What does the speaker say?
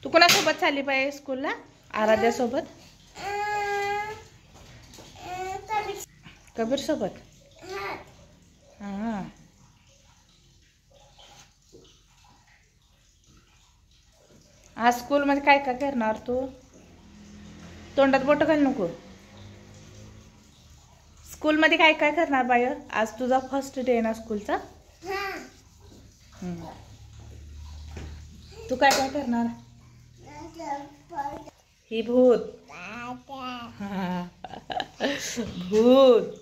तू कोणासोबत चालली पाहिजे स्कूलला? आराध्या सोबत? कबीर सोबत? हां. आज स्कूलमध्ये काय काय करणार तू? तोंडात बोट घाल नको. स्कूलमध्ये काय काय करणार बाय? आज तुझा फर्स्ट डे ना स्कूलचा? तू काय काय करणार? ही भूत. भूत.